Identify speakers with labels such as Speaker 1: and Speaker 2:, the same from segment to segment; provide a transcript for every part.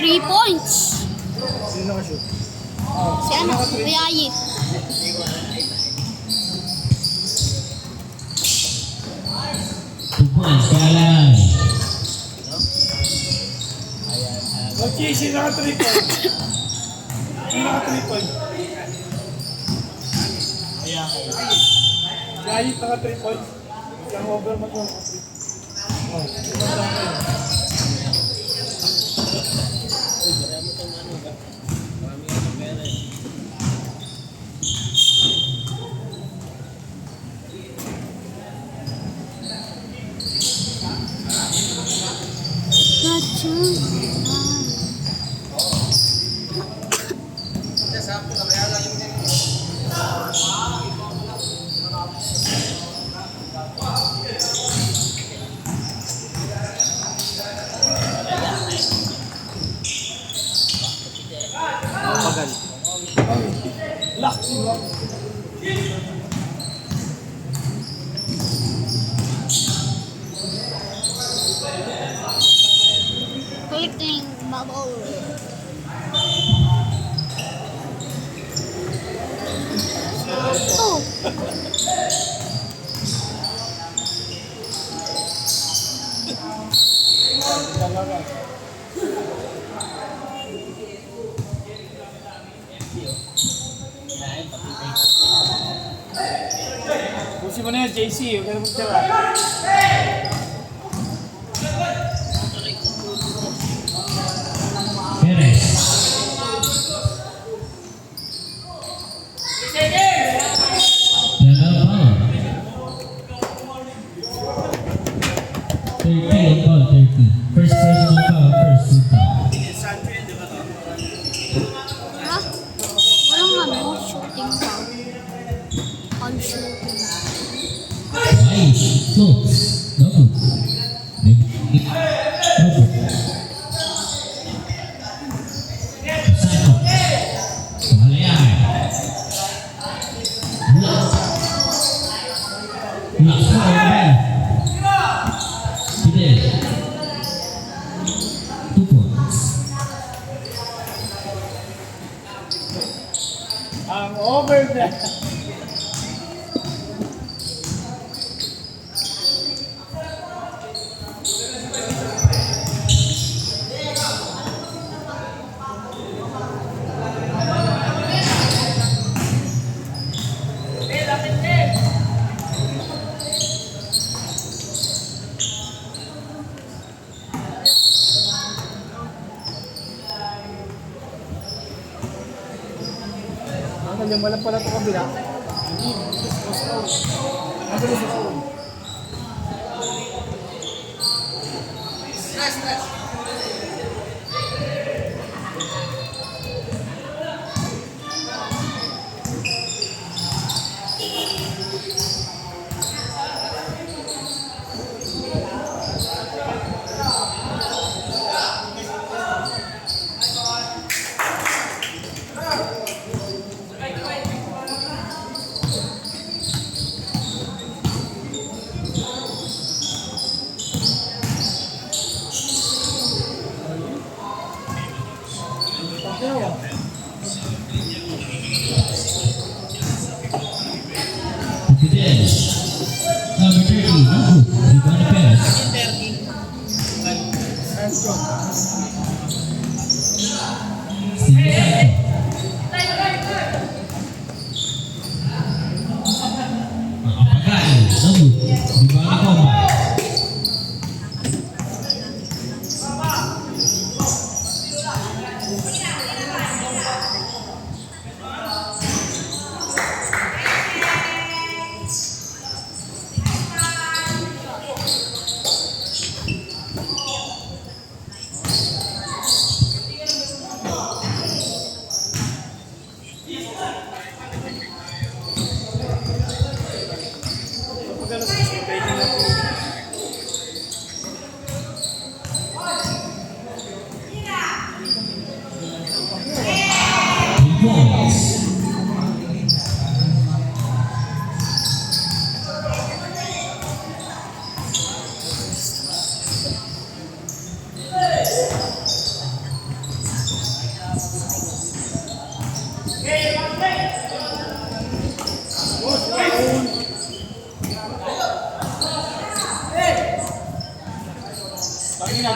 Speaker 1: 3 points.
Speaker 2: Sino nakashoot?
Speaker 1: Si ano? Riyayit.
Speaker 3: 2 points, kalan.
Speaker 2: Okay, sino naka 3 points? Sino naka 3 points? Gayit naka 3 points. Yung over mo ito. Oh, sino naka 3? Magal. Lock sila.
Speaker 1: Collecting bubble. Oh.
Speaker 2: Pusin mo na yan, JC. Huwag ka na magtira.
Speaker 3: Perez. Another foul. 30 on ball, 30. First personal foul, first two foul.
Speaker 1: Ha? Walang ano, shooting foul. On shooting.
Speaker 3: Nice. Close. Double. Maybe. Double. Santo. Pahalayan. Block. Block sa Orban. Fidel. 2 points.
Speaker 2: Ang over na. Yung wala pala ito kabila.
Speaker 3: Fidel. Number 30. Good. Rebound Perez. Steve Santo. Makapagal. Double. Rebound Combat.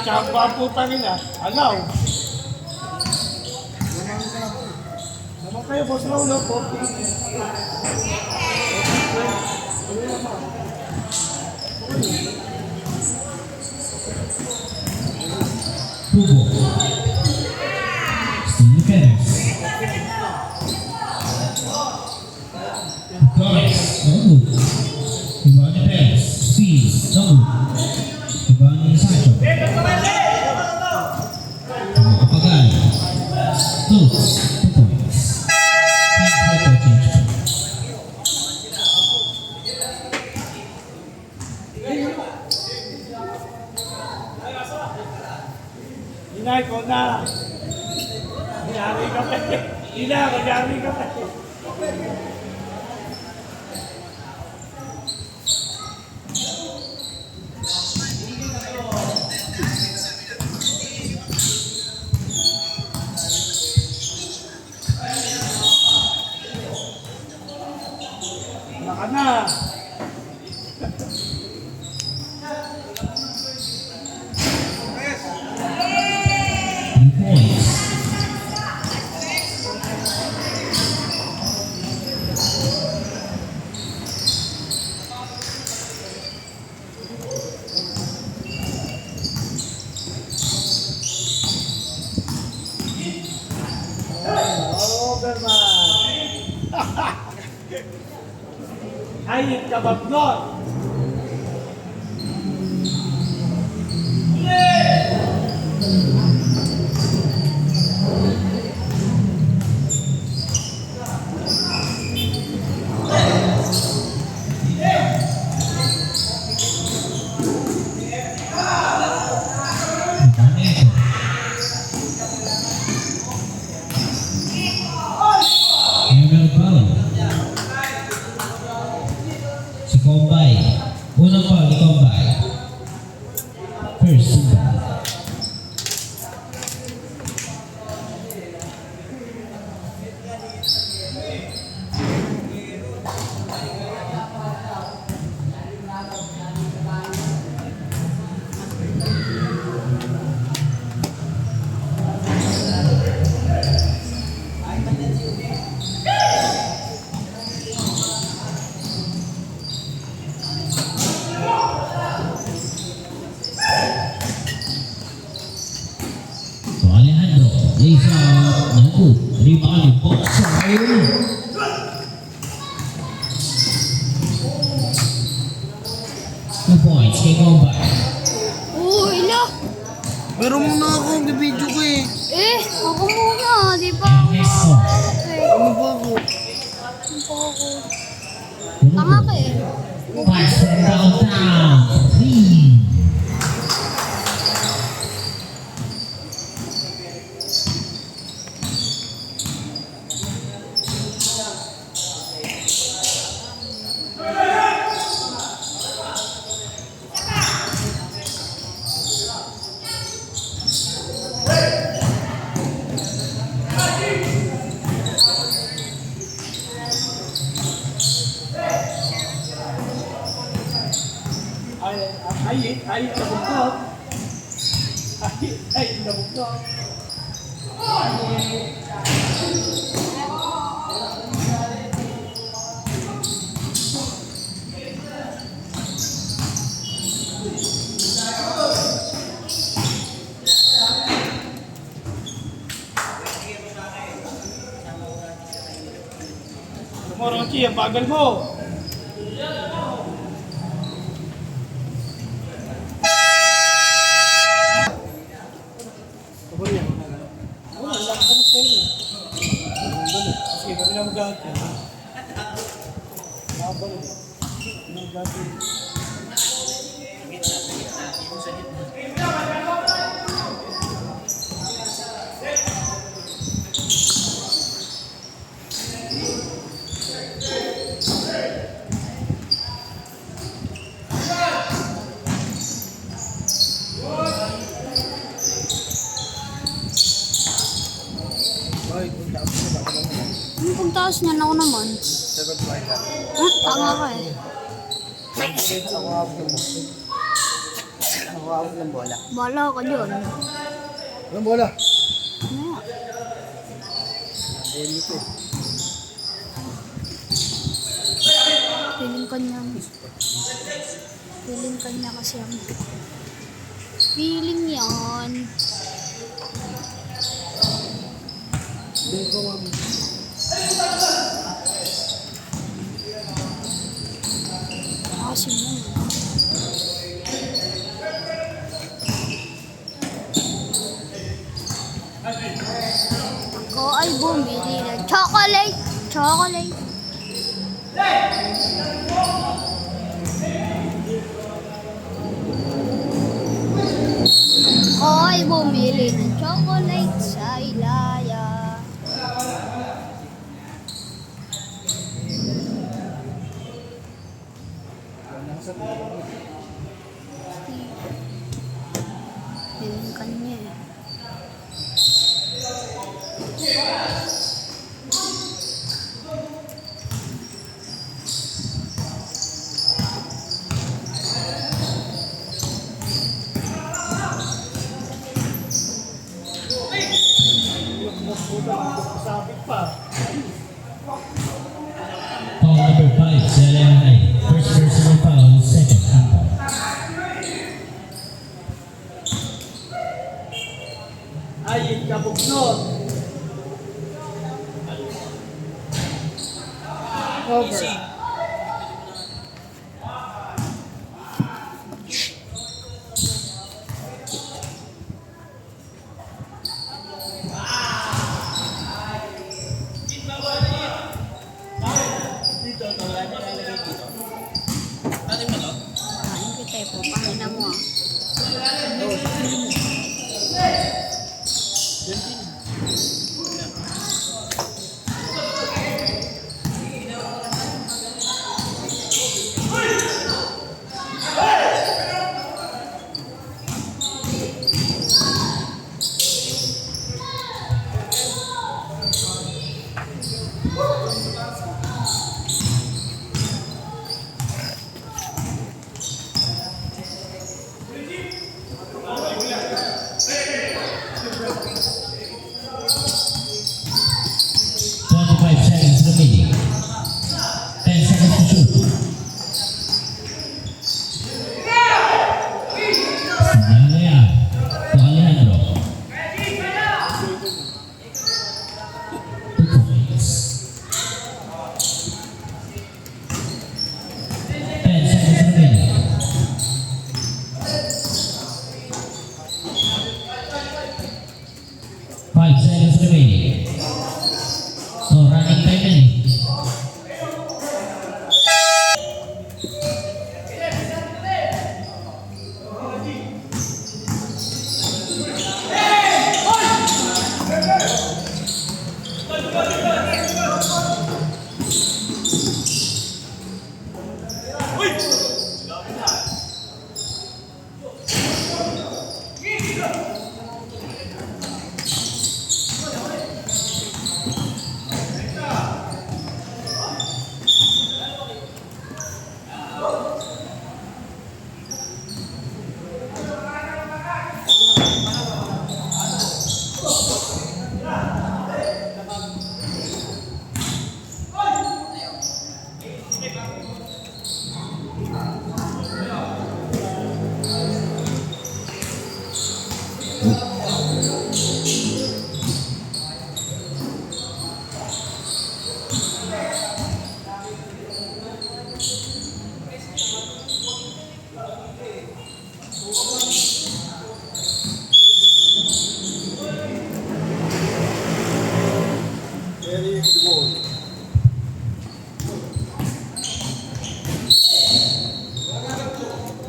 Speaker 2: tsaka ang putang ina. Alaw. Naman kayo, boss Raulo. 40.
Speaker 3: Tubo. Steve Perez. Torres. Namu. Ivani Perez. Steve. Namu. Ivani Sancho. Kapagal. Lutz. 2 points. Tempo change.
Speaker 2: Inay ko na. Nangyari ka pa. Ina, nangyari ka pa. Naka na.
Speaker 3: 3 points.
Speaker 2: Overman. Ayit ka bablot.
Speaker 3: Ivaneto. Emil Palo. Si Kombay. Unang foul ni Kombay. First super. So Alejandro, lays out ng hoop. Rebound ni Boxer. 2 points kay Kombay.
Speaker 1: Uy, la.
Speaker 4: Pero muna ako, bibidyo ko eh.
Speaker 1: Ako muna. Di ba ako
Speaker 3: Ernesto.
Speaker 4: Ano ba ako?
Speaker 1: Di ba ako? Tanga ka eh.
Speaker 3: Pass from downtown. 3.
Speaker 2: Ayit ka bablot. Ayit ka bablot. Tumorong Chi, ang bagal mo. Ako yan. Wala, wala ka na pera. Sige, kami na mag-gati. Nakabalik. Mag-gati. Ay, punta ako sa ako naman.
Speaker 1: Ano kung taas niyan ako naman?
Speaker 2: Sagot mo ay
Speaker 1: Tanga ka eh.
Speaker 2: ako. Ako ako mo.
Speaker 4: Hawak ng bola.
Speaker 1: Bala ka dyan.
Speaker 4: Anong bola?
Speaker 1: Ano?
Speaker 4: Ayun ito.
Speaker 1: Feeling kanya. Feeling kanya kasi ang feeling yan.
Speaker 4: Hindi ko mami.
Speaker 1: Kasi mo. Ako ay bumili ng chocolate. Chocolate. Ako ay bumili ng chocolate sa Ilaya. Feeling kanya eh.
Speaker 2: Sabit pa.
Speaker 3: Foul number 5 sa LMI. First personal foul, second handball.
Speaker 2: Ay, kabugnot.
Speaker 4: Over.
Speaker 1: Kain kita eh po. Pangina mo ah.
Speaker 3: Seconds remaining. 10 seconds to shoot. Nalaya to Alejandro. 2 points. 10 seconds remaining. Five seconds remaining. Oh, running time yan eh.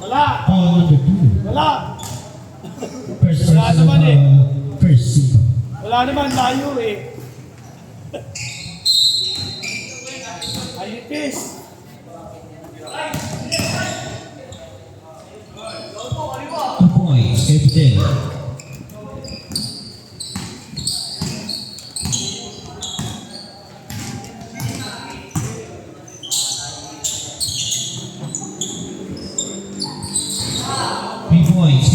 Speaker 2: Wala.
Speaker 3: Foul number 2.
Speaker 2: Wala.
Speaker 3: First
Speaker 2: Wala
Speaker 3: personal
Speaker 2: naman eh.
Speaker 3: foul, first single.
Speaker 2: Wala naman, layo eh. Ayipis.
Speaker 3: 2 points, kay Fidel. Points,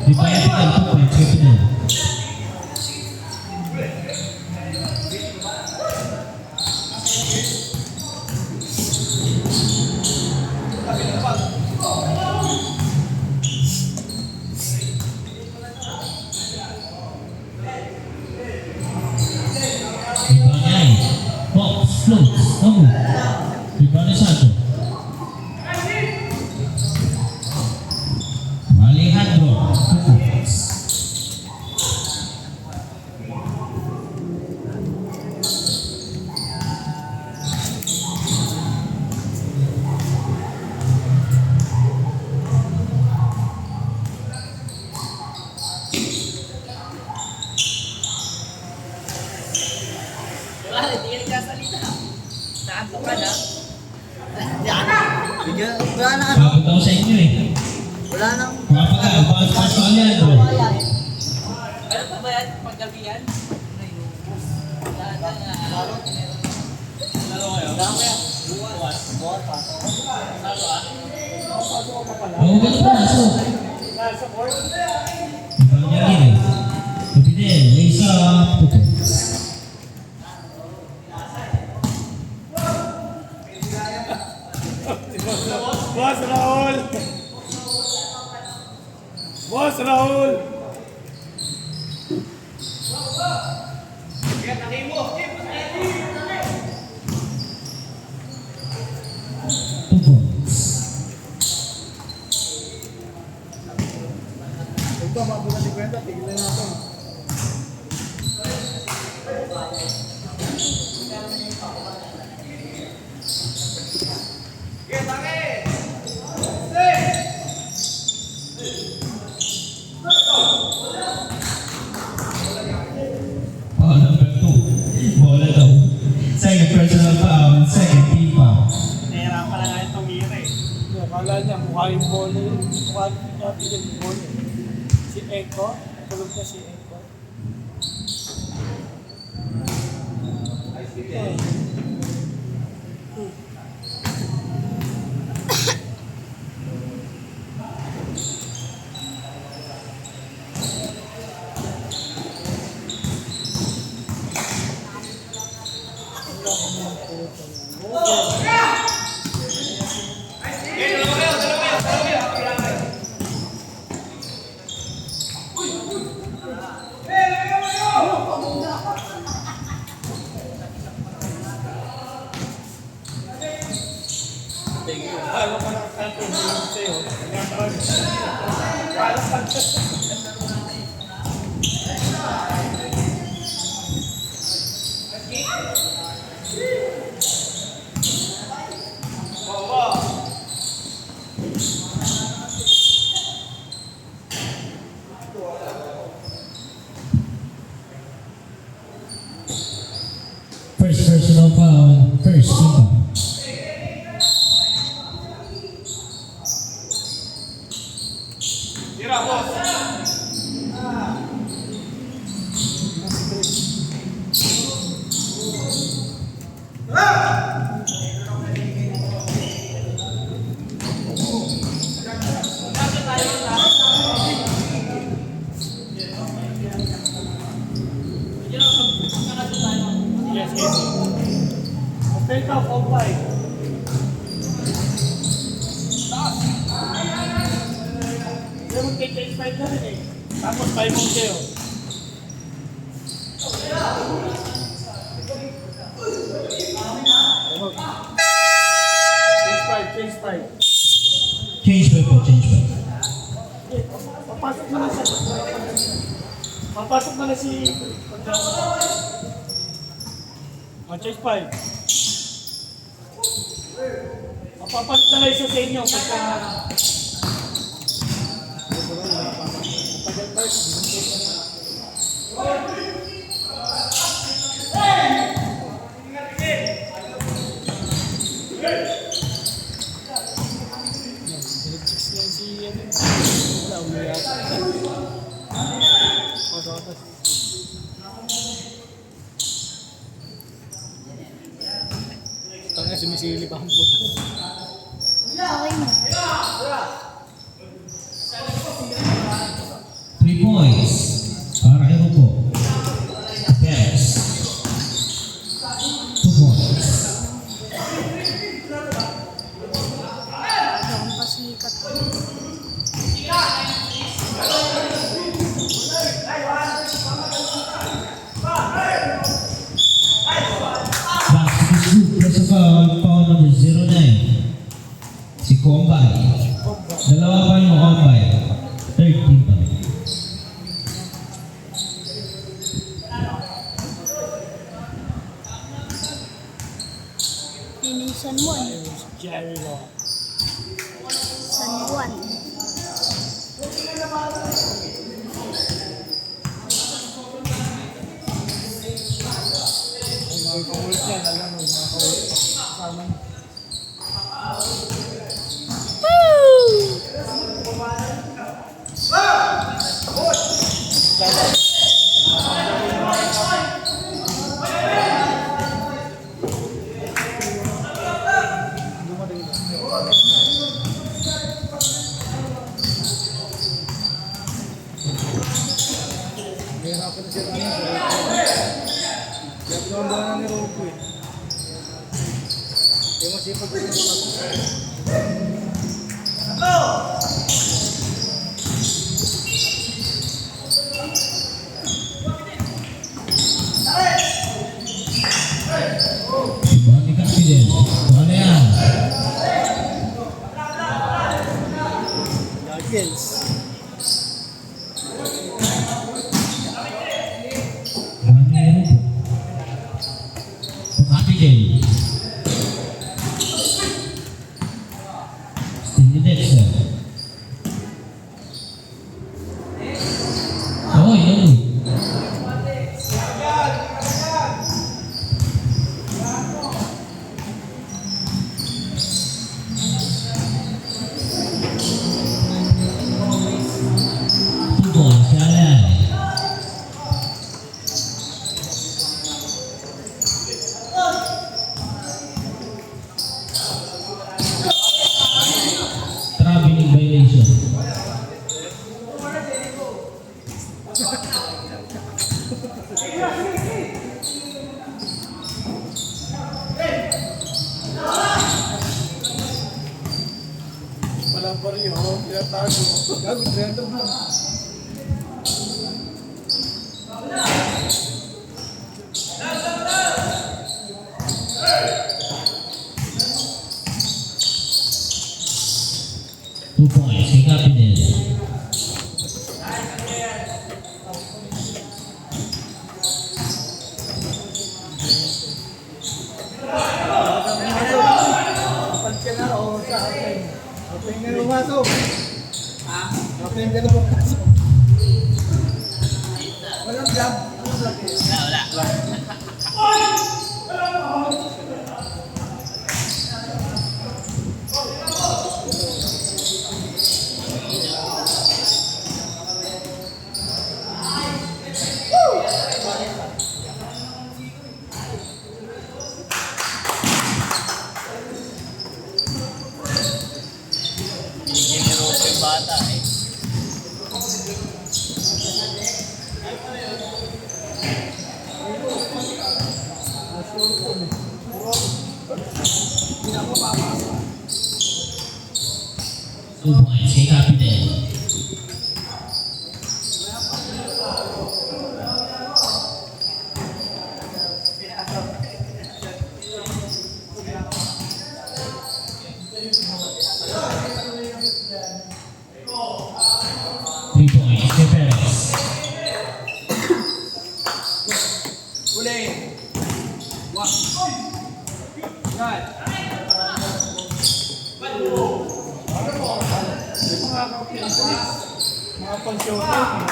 Speaker 3: Rebound Pinal, 2 points kay Pinal. Rebound niya eh. Box, floats, no good. Rebound ni Santo. Alejandro, 2 points.
Speaker 4: Wala na ano?
Speaker 3: Bakit ako sa inyo eh.
Speaker 4: Wala nang...
Speaker 3: Kapag pass pa Alejandro.
Speaker 5: Ano pa ba yan? Paggabihan? Wala na nga.
Speaker 3: Oo, ganun pa naso.
Speaker 2: Nasa court.
Speaker 3: Rebound niya rin eh. Kapinel, lace up, 2 points.
Speaker 2: Boss Raul! Boss Raul!
Speaker 3: Two points.
Speaker 4: Ito, mabuha si Kwenta. Tigilan natin.
Speaker 3: Foul number 2. Bola daw. Second personal foul, second team foul.
Speaker 2: Nahirapan na nga yung tumira eh. Akala niya mukha yung bola yun. Mukha yung bola. Si Eko. Tulog na si Eko. Alam ko na kanto sa'yo.
Speaker 3: First personal foul, first team foul.
Speaker 2: Tira, boss! Yes, yes. Stay top, all five. Hindi mo take 5 na rin eh. Tapos 5 mo kayo. Change 5.
Speaker 3: Change by po, change by.
Speaker 2: Papasok mo na siya. Papasok mo na si... Change 5. Papapasok na lang isa sa inyo pagka... Tangga sumisili pa ang puto.
Speaker 1: Okay mo. San Juan.
Speaker 2: Jerry Law.
Speaker 1: San Juan.
Speaker 2: Ang mga kamulit yan, alam mo, mga kamulit. Kasama niya.
Speaker 4: Nahihirapan na siya kaya. Kaya pinambahan ni Rolko eh. Kaya masipag ko naman ako.
Speaker 3: Bani Capiden. Bola yan.
Speaker 2: Nuggets.
Speaker 3: Bani Rupo. Capiden. Stingy Dexter. Oh, yun. Tugon, jalan. Traveling violation.
Speaker 2: Walang pariho, pinatago.
Speaker 4: Gago, 300 na.
Speaker 3: Two points, kay Capiden.
Speaker 4: Kapag ka na o sa akin. Kapag na lumasok. Kapag ka na lumasok. Walang job. Ano sa akin?
Speaker 3: Two points, kay Capiden. Three points, kay Perez.
Speaker 2: Mga pansyonan, no?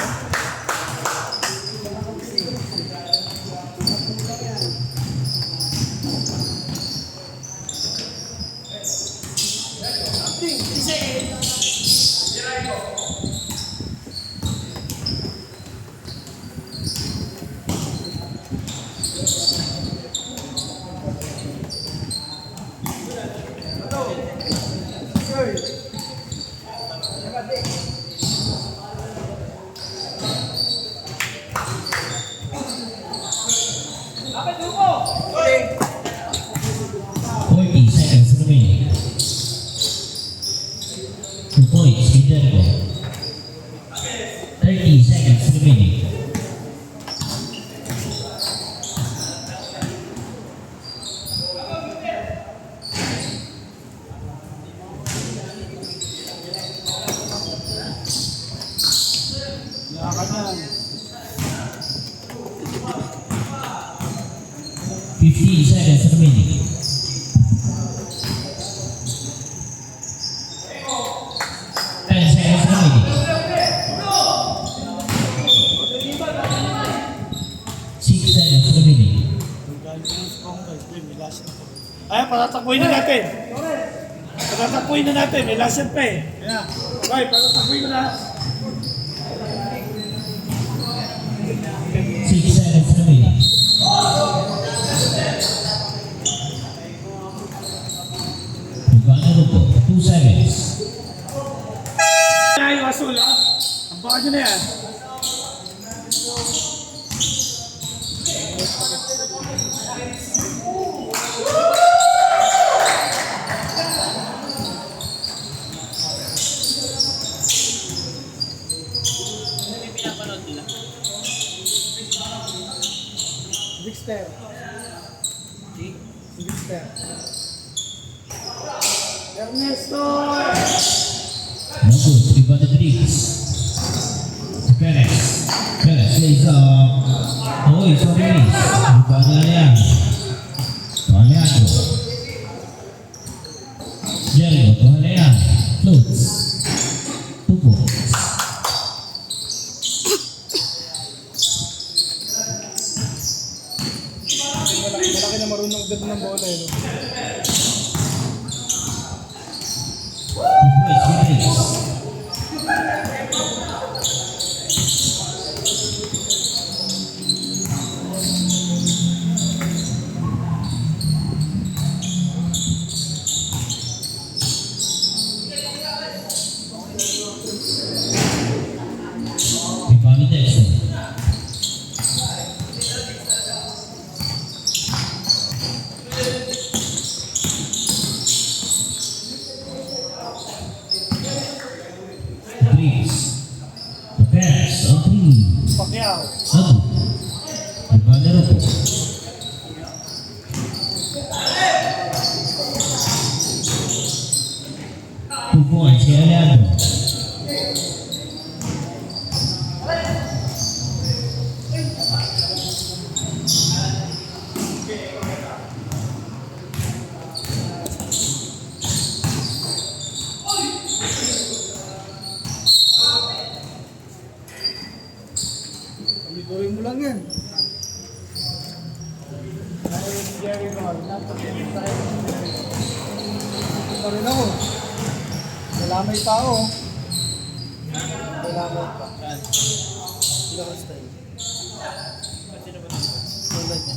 Speaker 2: Nakakanyan.
Speaker 3: 15 seconds remaining. 6 seconds remaining.
Speaker 2: Ang galing ko ng Spongay. May lasan pa. Ay, patatakbuhin na natin. Patatakbuhin na natin. May lasan pa eh.
Speaker 4: Kaya,
Speaker 2: Okay, patatakbuhin ko na.
Speaker 3: 6 seconds remaining. Ivana Rupo, 2 seconds.
Speaker 2: Ay, wasul ha. Ang baka nyo na yan.
Speaker 5: Hindi pinapanood nila.
Speaker 4: Dexter. Dexter.
Speaker 2: Ernesto!
Speaker 3: No good, Ivana Briggs. Perez. Perez plays oh, it's on release. Ivana Leandro. Leandro. Jericho to Leandro. Floats. 2 points.
Speaker 4: Malaki na marunong ganda ng bola eh. No?
Speaker 3: 2 points for Briggs. Ivana Dexter. Briggs. The Perez on 3.
Speaker 2: Pacquiao.
Speaker 3: Satu. Ivana Rupo. Two points kay Leandro.
Speaker 4: Pamigurin mo lang yan.
Speaker 2: Ay, Jerry Roll. Napakita tayo.
Speaker 4: Pa rin ako. Malamay pa ako. Malamay pa. Sila ka style. Tulad niya.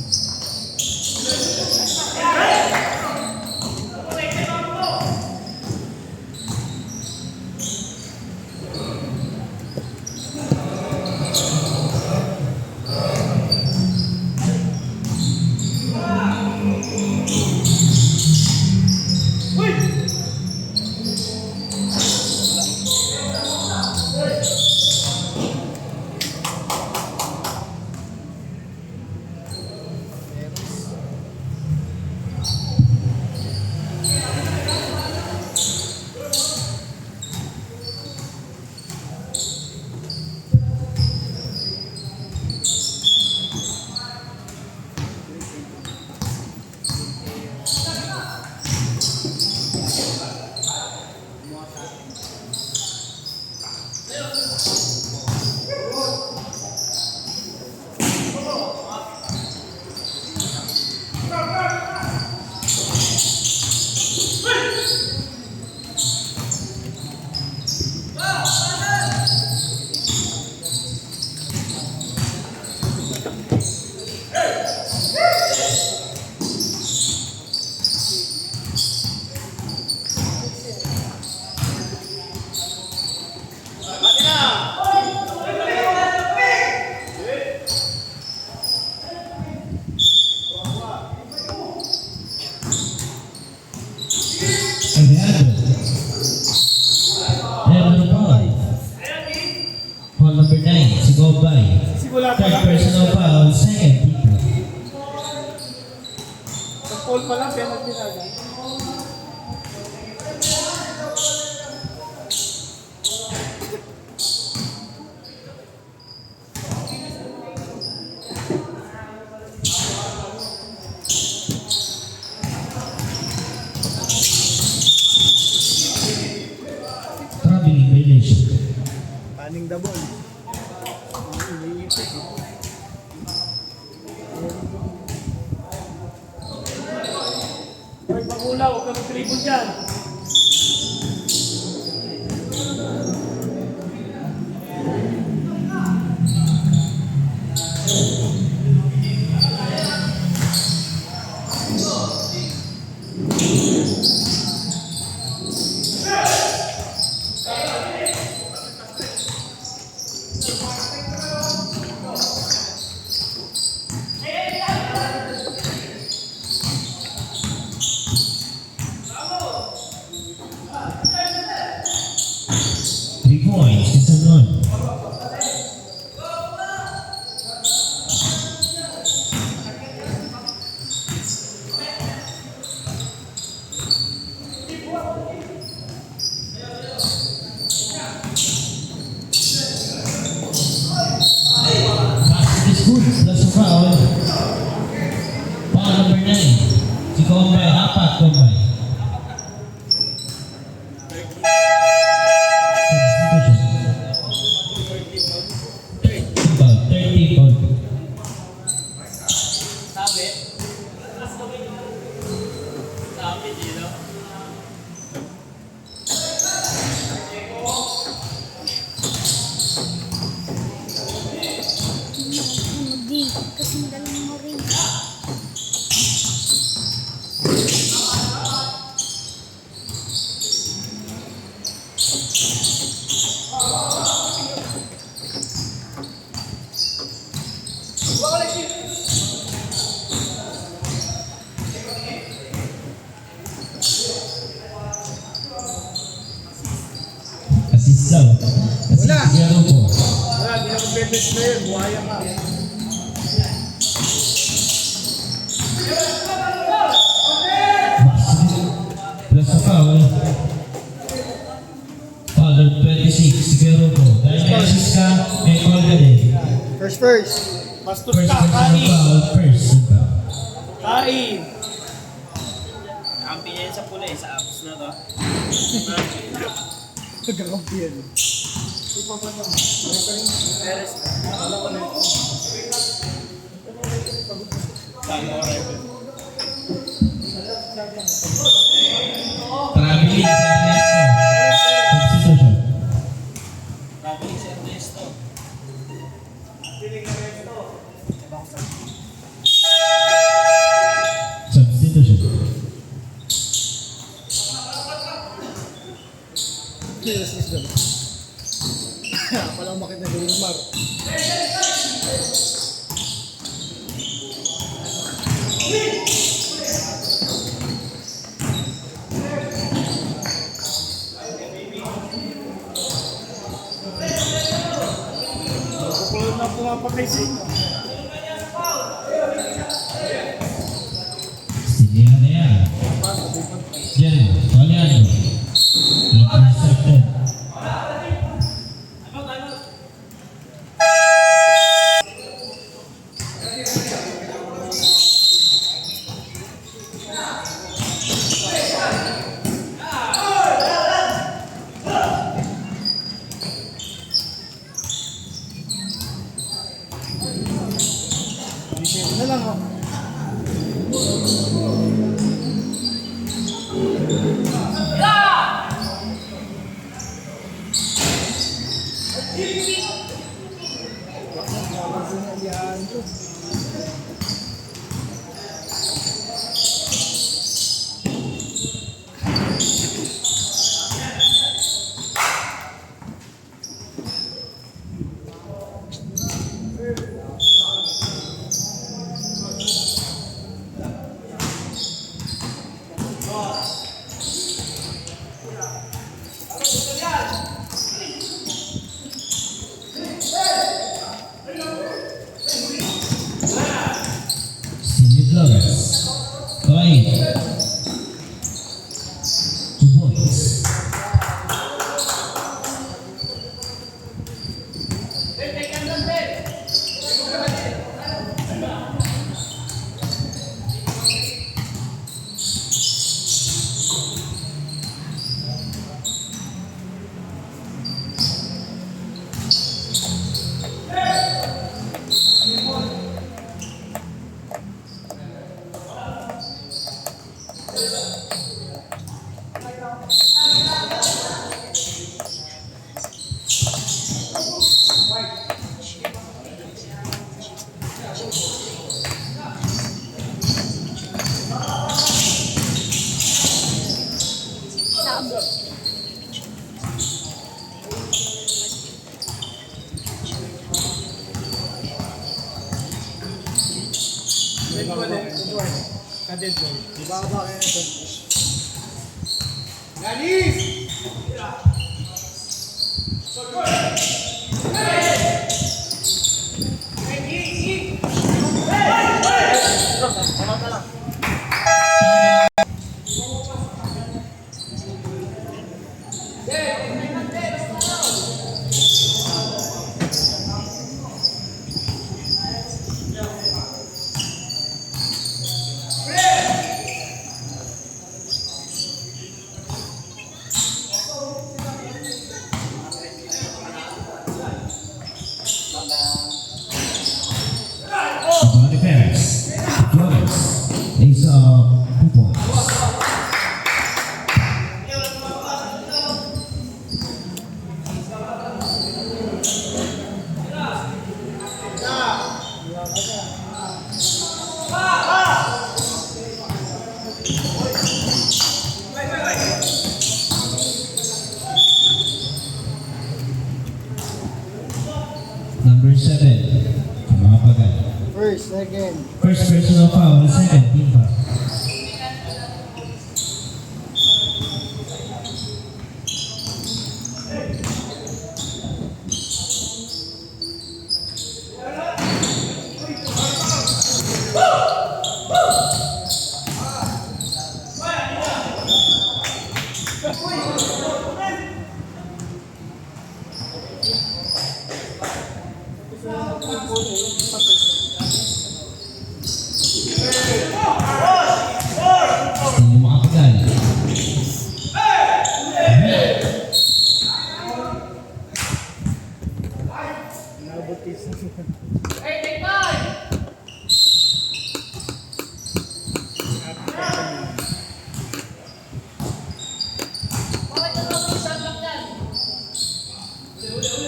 Speaker 4: Number 9, si Gobay.
Speaker 2: Simula pa
Speaker 3: Third
Speaker 2: lang.
Speaker 3: personal foul, second people.
Speaker 2: Nag-fall pa lang, penalty na agad.
Speaker 3: Traveling violation.
Speaker 4: Paning the ball. Iniipit eh.
Speaker 2: bola, huwag ka mag-dribble dyan.
Speaker 3: Three points, it's a run. Basket is good, plus a foul. Foul number 9. Si Kombay, apat Kombay. About 30 points.
Speaker 5: Sabi. Sabi, Gino.
Speaker 1: Hindi, kasi dalang mo rin.
Speaker 3: Assist daw. Assist
Speaker 4: Wala.
Speaker 3: siguro po.
Speaker 4: Wala, di na mag-bench player. Buhaya ka.
Speaker 3: Plus a foul. Foul number 26, siguro po. Dahil may assist ka, may call ka din.
Speaker 4: First.
Speaker 2: Bastos
Speaker 3: First
Speaker 2: ka,
Speaker 3: personal
Speaker 2: kain.
Speaker 3: foul, first. Ika.
Speaker 2: Kain.
Speaker 5: Kampi niya yun sa pula eh, sa abs na to.
Speaker 4: Nagkakampi yan.
Speaker 5: Peres.
Speaker 3: Traveling sa Ernesto. Substitution.
Speaker 5: Sabi si Ernesto.
Speaker 3: Substitution.
Speaker 4: Yes, dala. Walang makita ni Wilmar.
Speaker 2: Kukulo na pumapatay sa inyo.
Speaker 3: Sinihan na yan. Jerry, Toliano. Intercepted.
Speaker 4: Ito na lang, oh. Yan to. Deadpool eh. Deadpool. Ka-Deadpool. Di ba ba kaya ito? Ganis!
Speaker 3: Body Perez. Flores. These are 2 points. Number 7. Mga pagal.
Speaker 4: First, second.
Speaker 3: First personal foul, second team foul. Hindi makapagal.
Speaker 4: Nabutis.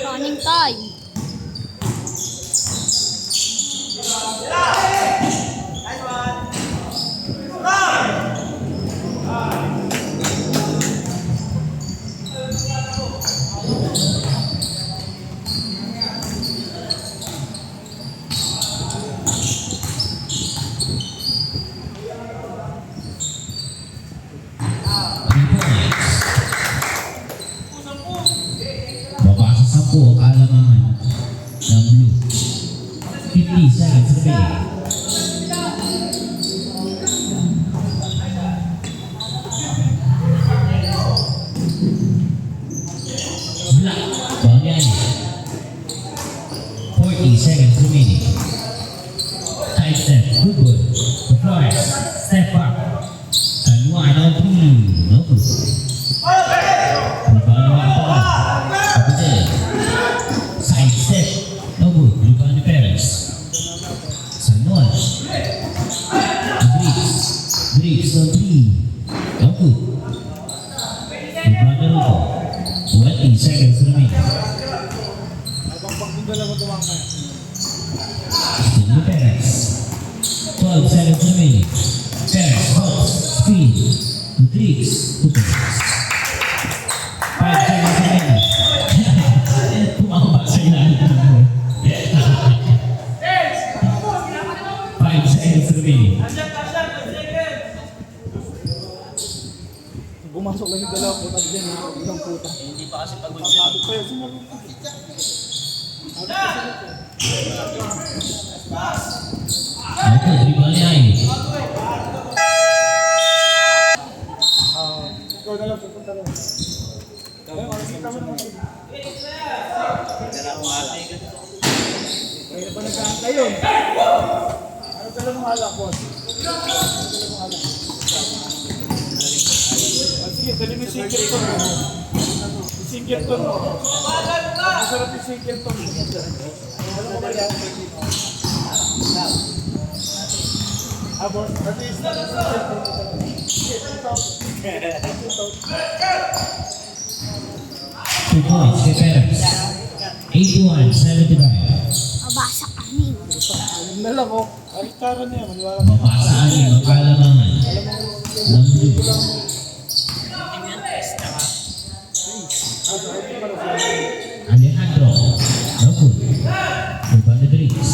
Speaker 1: Running time.
Speaker 3: Baba sa 10 ang kalamangan ng blue. 50 seconds remaining. Black. Bangyani. 40 seconds remaining. Side step. Good good. The Flores. Step up. Kanuan ng 3. No good. Rebound naman ito. Kapitid. Side step. No good. Rebound ni Perez. Sanon. Briggs on 3. No good. Rebound na Rupo. 20 seconds remaining.
Speaker 4: Habang pagkundala mo tumamay.
Speaker 3: Still ni Perez. 12 seconds remaining. Perez. Hooks. Screen. Briggs. 2 points. 5 seconds remaining. Tumama sa ilalim ng board. 5 seconds remaining.
Speaker 4: Bumasok lang yung dalawa puta dyan. Isang puta.
Speaker 5: Hindi pa kasi pagod siya.
Speaker 4: Sabi pa yun. Sinabi pa.
Speaker 3: Okay, dribble ni Ay.
Speaker 4: Ikaw na lang pupunta lang. Makikita mo naman. Kaya ba nag-aantay yun? Ano pala mong alak, boss? Ano pala mong alak? Sige, dali mo yung Singleton mo. Yung Singleton mo. Masarap yung Singleton mo. Ano ko ba yan? Boss, at least na lang sa Singleton.
Speaker 3: 2 points kay Perez. 81-75.
Speaker 1: Mabasa kami.
Speaker 4: Alam na lang, oh. Ay, tara na yan. Maniwala ka.
Speaker 3: Mapasaan ang kalamangan ng blue. Alejandro. No good. Rebound ni Briggs.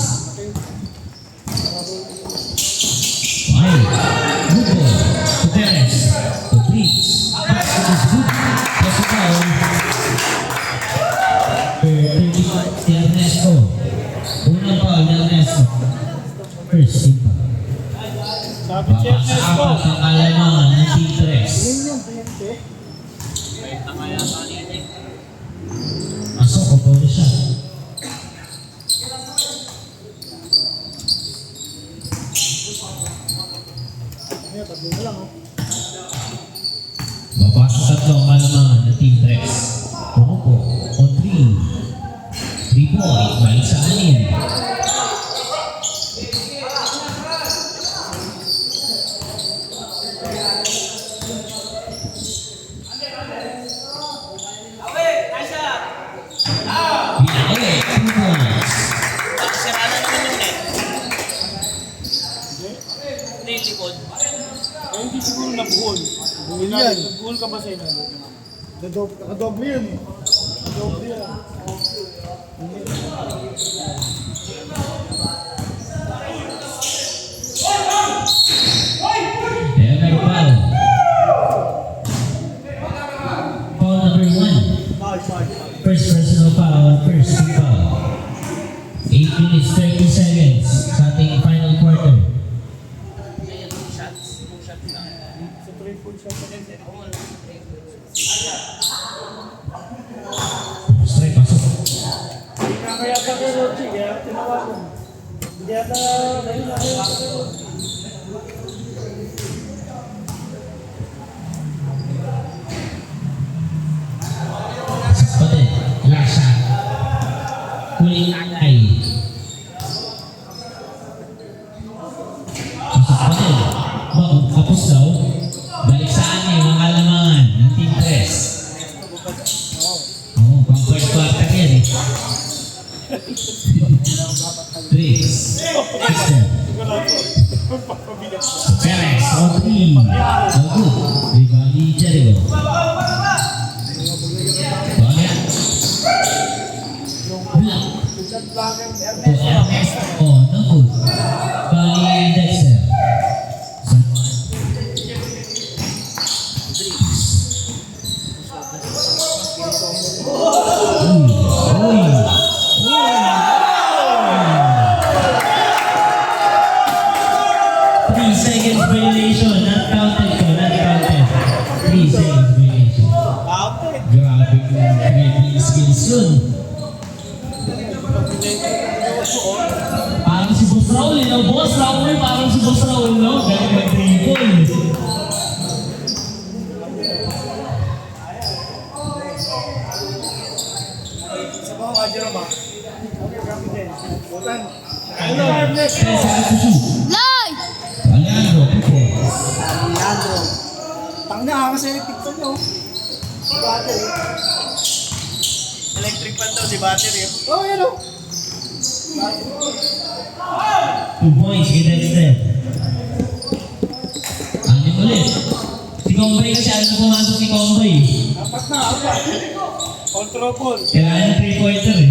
Speaker 3: first team foul.
Speaker 2: Sabi Chef
Speaker 3: Baka sa
Speaker 2: Nesco.
Speaker 3: apat ang kalamangan ng Team 3.
Speaker 2: Yun, 20.
Speaker 5: Tama yan kanina eh.
Speaker 3: Pasok o pwede siya.
Speaker 2: Ayan, tabi mo lang, oh.
Speaker 3: Babasa tatlong kalamangan ng Team 3. Puno po on 3. 3 points, balik sa anin. Binalik, 2 points.
Speaker 5: Sira na naman yung net. Hindi, likod.
Speaker 2: Eh, hindi siguro nabuhol.
Speaker 4: Buhol yan.
Speaker 2: Nabuhol ka ba sa inyo?
Speaker 4: Nakadoble yun.
Speaker 2: Doble yan.
Speaker 3: Ayan, meron foul. Foul number 1. First personal foul, first team foul. 8 minutes, 30 seconds sa ating final quarter.
Speaker 5: Kaya 2 shots. 2 shots lang.
Speaker 2: Sa 3 full shot sa kanila.
Speaker 3: Strike, pasok.
Speaker 2: Kaya ka kay Rochi, kaya tinawagan. Hindi ata ngayon na kayo sa Rochi.
Speaker 3: Pati, last shot. Huling angay. Pasok pa din. Bakit kapos daw? Balik sa anin, mga kalamangan ng Team 3. Oo, pang first quarter yan eh. 3. Esther. Perez, on 3. No good. Rebound ni Jericho. Ball yan. Block. To Ernest. Oh, no good. Ball ni Dexter. Someone. Uy. Uy. 3 seconds violation. Not counted ko. Not counted. 3 seconds violation. Grabe yung creating skills yun. Parang si Boss Raul, no? Boss Raul, parang si Boss Raul, no? Galing mag-dribble.
Speaker 4: Sa mga kadyo ba? Okay, kapitän. Butan.
Speaker 3: 10 seconds to shoot.
Speaker 1: Live!
Speaker 3: Alejandro, 2 points.
Speaker 4: Leandro. Tang na, kasi electric fan nyo. Battery. Electric fan daw si battery. Oh, yan o.
Speaker 3: 2 points kay Dexter. Anin ulit. Si Comboy kasi ano pumasok si Comboy.
Speaker 4: Apat na, apat.
Speaker 2: All trouble.
Speaker 3: Kailangan ng 3-pointer eh.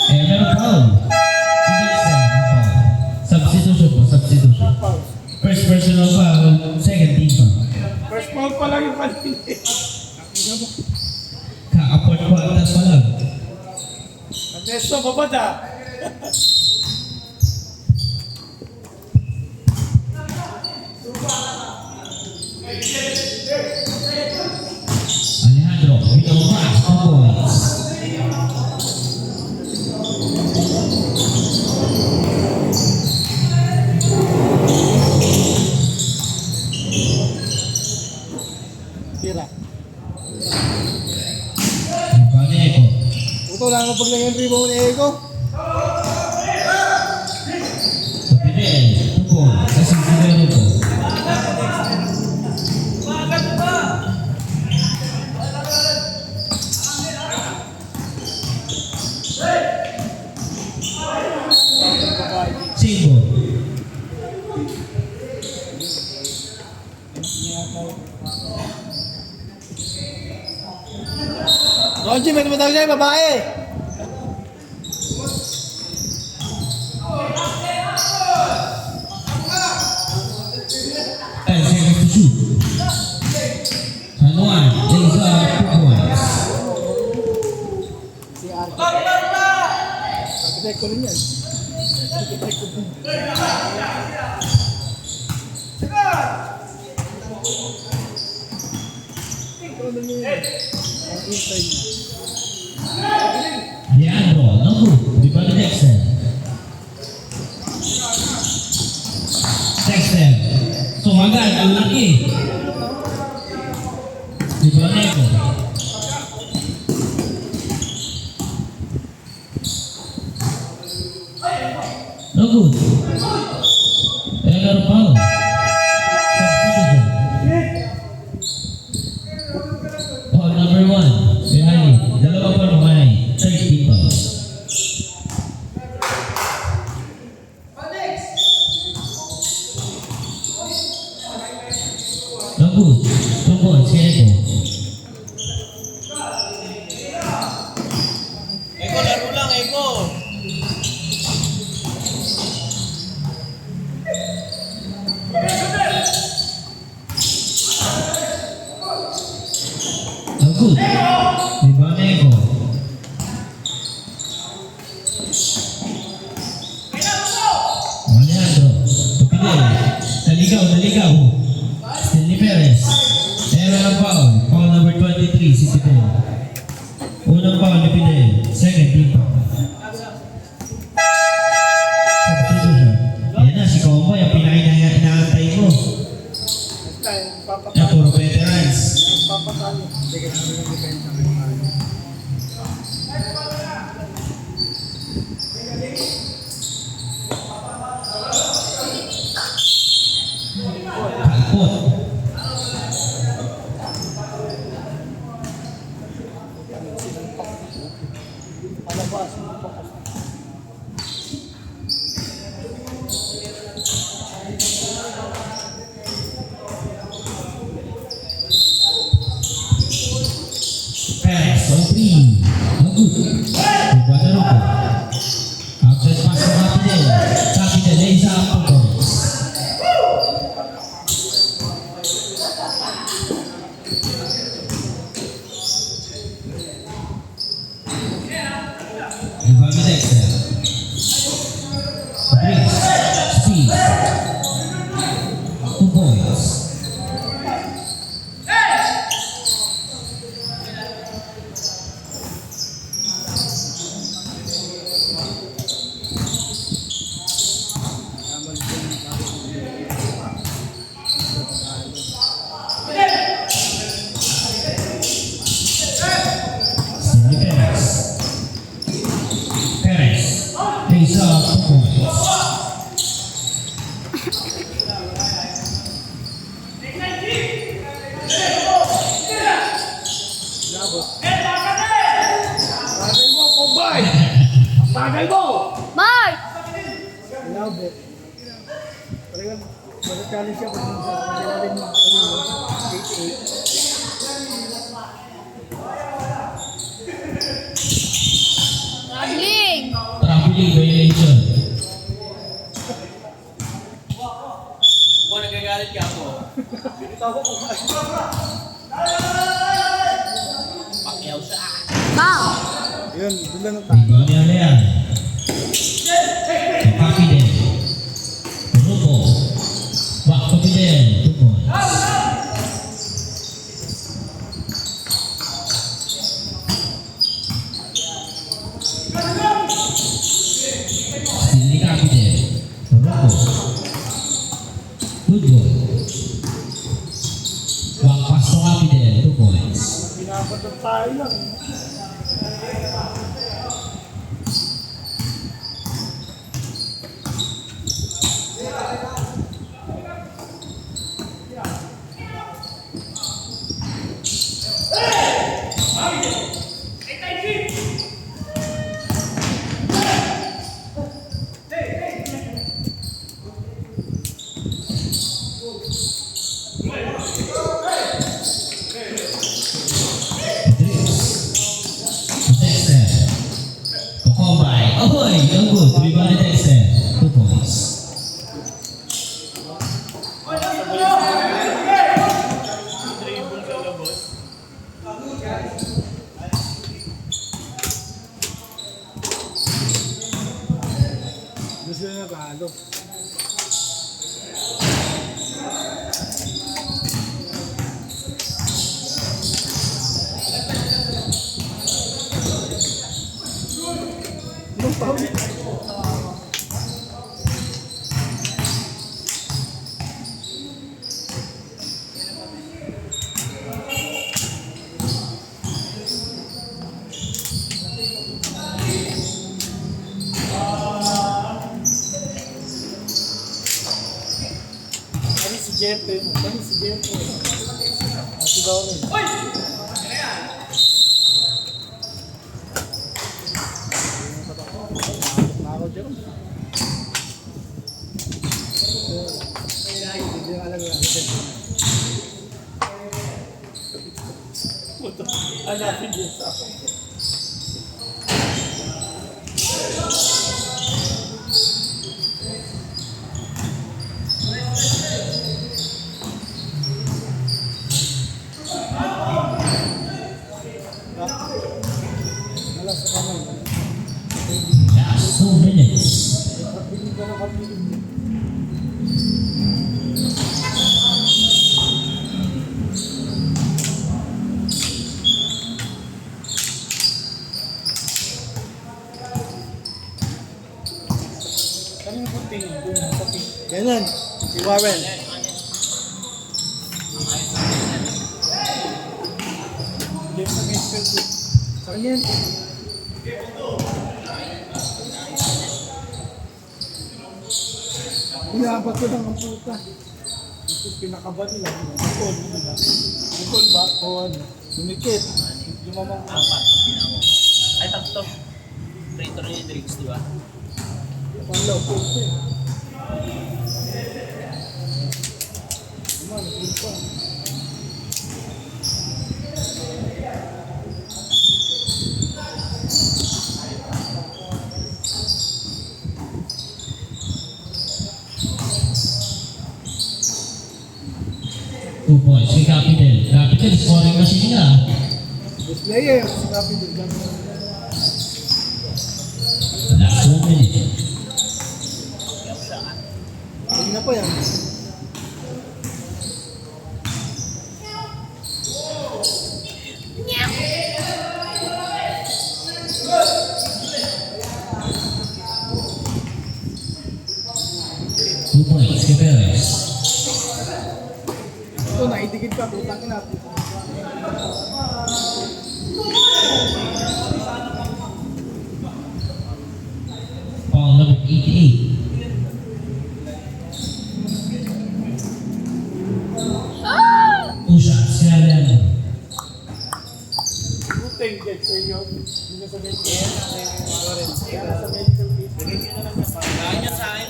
Speaker 3: Eh, meron foul. Si Dexter, may foul. Substitution po, substitution. First personal foul, second team foul.
Speaker 2: First foul pa lang yung kanina.
Speaker 3: Ka-aport quarter pa lang.
Speaker 2: Ernesto, babad ah.
Speaker 3: Alejandro, Villalba, 2 points.
Speaker 4: Tira.
Speaker 3: Rebound ni Eko.
Speaker 4: Ito lang ang paglagyan rebound ni Ego.
Speaker 3: Kapidel, 2 points. Kasi si Veroco. Save ball.
Speaker 4: Ronji, may tumatawag sa'yo, babae.
Speaker 3: Seconds to shoot. San Juan, lays up 2 points.
Speaker 4: Si Architect. Architect ko rin yan.
Speaker 3: Leandro, no good. Rebound Dexter. Dexter. Sumagal, ang laki. Rebound Eko. No good. Error foul. Substitution. Foul number 1. Behind. Dalawa pa naman. 30 fouls. No good. 2 points. Eko.
Speaker 5: Eko, laro lang, Eko.
Speaker 3: No good. Rebound Eko. Alejandro. Tupidel. Naligaw. Stanley Perez. Error ng foul. Foul number 23, si Fidel. Unang foul ni Fidel. Second team foul. Substitution. Yan na, si Comboy. Ang pinaka-inaantay mo.
Speaker 2: Tayo,
Speaker 3: Yan,
Speaker 2: papatalo.
Speaker 3: puro veterans.
Speaker 2: Papatalo. Bigyan namin ng depensa ng mga.
Speaker 3: Kalpot.
Speaker 2: Palabas. Focus.
Speaker 3: Perez on 3. No good. Rebound na Rupo. Outside pass to Capidel. Capidel lays up for points. Rebound ni Dexter. Briggs. Speed. 2 points. Stanley Perez. Perez. Lays up for points.
Speaker 2: Bagay mo, Kumbay! Ang bagay mo!
Speaker 1: Mark!
Speaker 2: Love it. Talagang magkakalit siya kung sa kanilalim ng 88.
Speaker 1: Traveling!
Speaker 3: Traveling violation.
Speaker 5: O, nagagalit ka ako. Pakyaw siya.
Speaker 1: Foul!
Speaker 2: Yun, doon lang ang tayo.
Speaker 3: Rebound ni Alean. Capidel. Rupo. Back to Fidel. 2 points. Stanley Capidel. Rupo. Good ball. Back pass to Capidel. 2 points.
Speaker 2: Pinapatot tayo lang.
Speaker 3: Dexter.
Speaker 2: Gusto na nagalo. Anong foul? Kami si Jeppe. Kami si Jeppe. Si Lauren. Ako dyan. Hindi na alam yan. Hanapin din sa ako. Wala sa kamay.
Speaker 3: Last 2 minutes.
Speaker 2: Pagpili ka na kapili. Kanina po tingin doon sa pink. Ganun. Si Warren. Game sa Mansfield. Sa kanya yan. Inaabot ko lang ang puta. Tapos pinakaba nila. Bukol, diba? Bukol ba? O ano? Dumikit. Lumamang ko.
Speaker 5: Apat. Ay, tatlo. Traitor ni Driggs, di ba?
Speaker 2: Panlaw, puta eh. Nagul pa.
Speaker 3: 2 points kay Capital. Capital, scoring machine na.
Speaker 2: Best player. Sinabi din lang.
Speaker 3: Last 1 minute.
Speaker 2: Hindi na pa yan.
Speaker 3: Two points kay Perez.
Speaker 2: Ito, naidikit ka. Putang ina.
Speaker 3: Foul number 88. Two shots kay Allen.
Speaker 2: Puting, Jack, sa inyo. Hindi na sa medical. Kaya sa medical case.
Speaker 5: Kaya niya sa akin.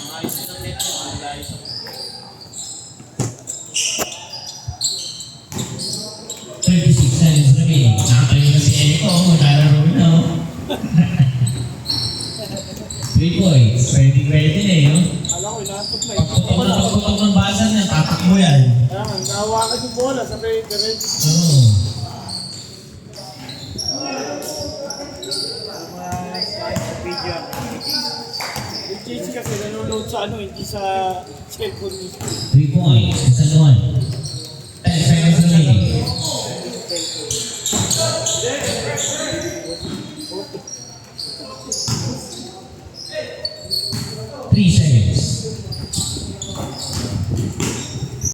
Speaker 5: Ang ayos din ng net mo. Ang ayos ako.
Speaker 3: 36 seconds remaining. Nakatayo na si Erico. Maglalaro na. 3 points. Pwede na eh.
Speaker 2: Alam ko, inaantok na eh.
Speaker 3: Pagputok ng basa niya, tatakbo yan.
Speaker 2: Kaya nga, nahawakan yung bola. Sabi, diretso.
Speaker 3: Oo.
Speaker 2: Yung change kasi nanonood sa ano, hindi sa cellphone mismo.
Speaker 3: 3 points. Isa 1. 10 seconds